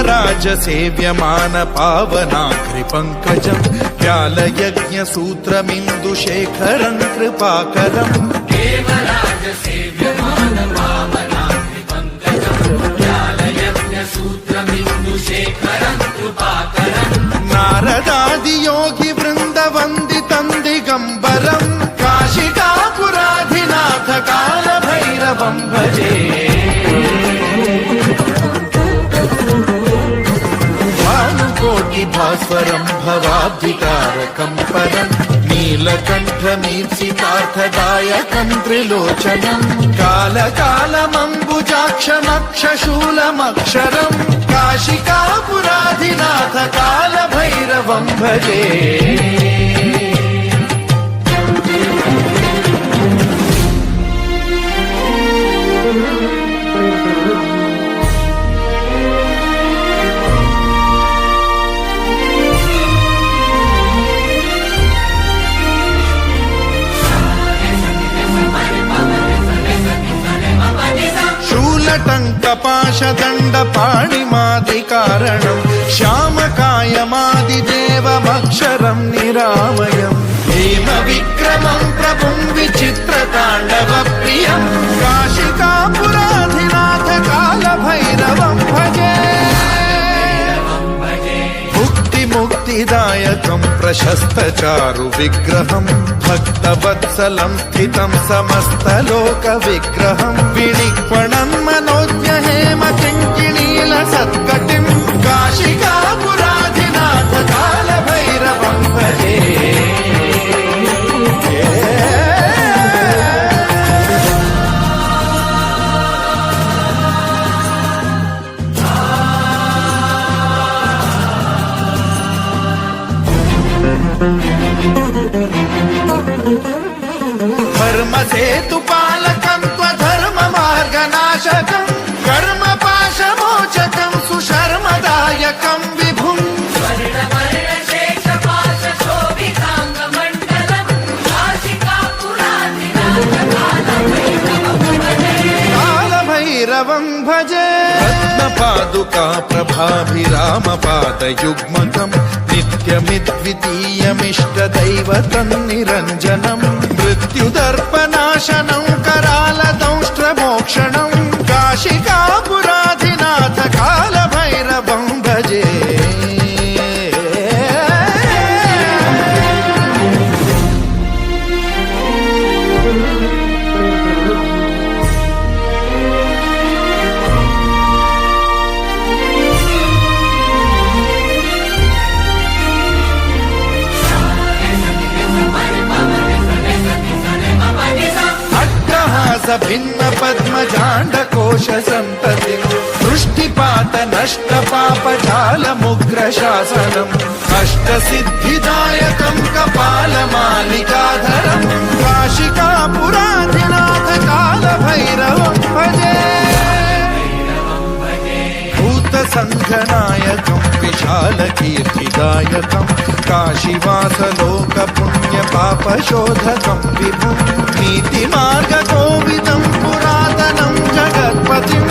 देवराज सेव्यमान पावनाग्रिपङ्कजम् व्यालयज्ञसूत्रमिन्दुशेखरम् कृपाकरम् देवराज सेव्यमान पावनाग्रिपङ्कजम् व्यालयज्ञसूत्रमिन्दुशेखरम् कृपाकरम् नारदादियोगि वृन्दवन्दितम् दिगम्बरम् काशिकापुराधिनाथ कालभैरवम् भजे भास्वरम् भवाब्धितारकम् परम् नीलकण्ठमीप्सितार्थदायकम् त्रिलोचनम् कालकालमम्बुजाक्षमक्षशूलमक्षरम् काशिकापुराधिनाथ कालभैरवम् भजे टङ्कपाशदण्डपाणिमादिकारणम् श्यामकायमादिदेवमक्षरम् निरामयम् हेमविक्रमम् प्रभुम् विचित्रताण्डवप्रियम् काशिकापुराधिनाथ कालभैरवम् भजे मुक्तिदायकम् प्रशस्तचारु विग्रहम् भक्तवत्सलम् स्थितम् समस्तलोकविग्रहम् विनिक्वणम् मनोज्ञ हेम किङ्किणील सत्कटिम् काशिकापुराधिनाथ कालभैरवम् भजे धर्मसेतुपालकम् त्वधर्ममार्गनाशकम् कर्मपाशमोचकम् सुशर्मदायकम् विभुम् कालभैरवम् भजे रत्नपादुका प्रभाभिरामपादयुग्मकम् नित्यमिद्वितीयमिष्टदैवतम् निरञ्जनम् मृत्युदर्पनाशनम् करालदंष्ट्रमोक्षणम् काशिकापुराधिनाथ कालभैरवम् भजे भिन्न पद्मजाण्डकोश सन्ततिम् दृष्टिपात नष्ट पापजालमुग्र शासनम् अष्टसिद्धिदायकम् कपालमालिकाधरम् काशिकापुराधिनाथ कालभैरवम् भजे भूतसङ्घनायकम् विशालकीर्तिदायकम् काशीवासलोकपुण्यपापशोधकम् विभुम् नीतिमार्गकोविदम् पुरातनम् जगत्पतिम्